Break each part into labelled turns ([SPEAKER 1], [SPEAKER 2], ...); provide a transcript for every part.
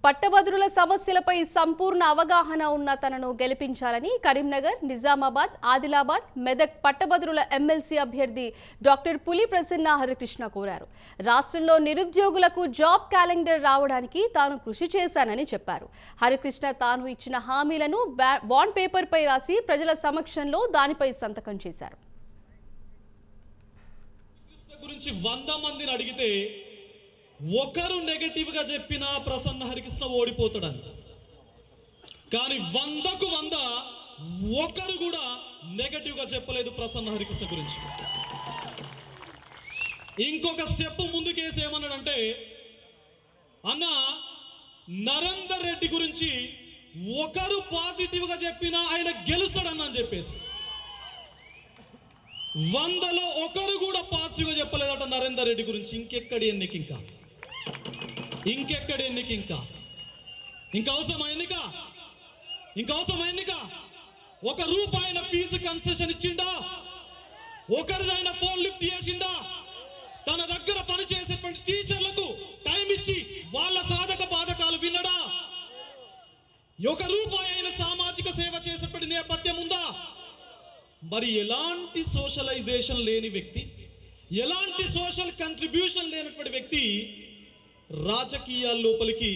[SPEAKER 1] పట్టభద్రుల సమస్యలపై సంపూర్ణ అవగాహన ఉన్న తనను గెలిపించాలని కరీంనగర్, నిజామాబాద్, ఆదిలాబాద్, మెదక్ పట్టభద్రుల ఎమ్మెల్సీ అభ్యర్థి డాక్టర్ పులి ప్రసన్న హరికృష్ణ కోరారు. రాష్ట్రంలో నిరుద్యోగులకు జాబ్ క్యాలెండర్ రావడానికి తాను కృషి చేశానని చెప్పారు. హరికృష్ణ తాను ఇచ్చిన హామీలను బాండ్ పేపర్పై రాసి ప్రజల సమక్షంలో దానిపై సంతకం చేశారు.
[SPEAKER 2] గురించి 100 మందిని అడిగితే ఒకరు నెగటివ్ గా చెప్పినా ప్రసన్న హరికృష్ణ ఓడిపోతాడని, కానీ 100కు 100 ఒకరు కూడా నెగటివ్ గా చెప్పలేదు ప్రసన్న హరికృష్ణ గురించి. ఇంకొక స్టెప్ ముందుకేసి ఏమన్నాడంటే, అన్న నరేందర్ రెడ్డి గురించి ఒకరు పాజిటివ్ గా చెప్పినా ఆయన గెలుస్తాడన్న అని చెప్పేసి 100లో ఒకరు కూడా పాజిటివ్ గా చెప్పలేదట నరేందర్ రెడ్డి గురించి. ఇంకెక్కడి ఎన్నిక, ఇంకెక్కడి ఎన్నిక, ఇంకా అవసరమా ఎన్నిక? ఇంకా అవసరమా ఎన్నిక? ₹1 ఫీజు కన్సెషన్ ఇచ్చిండా? ఒకరిదైన ఫోన్ లిఫ్ట్ చేసిండా? తన దగ్గర పనిచేసేటువంటి టీచర్లకు టైం ఇచ్చి వాళ్ళ సాధక బాధకాలు విన్నడా? ₹1 సామాజిక సేవ చేసేటువంటి నేపథ్యం ఉందా? మరి ఎలాంటి సోషలైజేషన్ లేని వ్యక్తి, ఎలాంటి సోషల్ కంట్రిబ్యూషన్ లేనటువంటి వ్యక్తి రాజకీయాల లోపలికి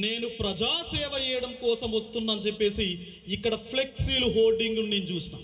[SPEAKER 2] నేను ప్రజాసేవ చేయడం కోసం వస్తున్నా అని చెప్పేసి ఇక్కడ ఫ్లెక్సీలు, హోర్డింగ్లు నేను చూసిన.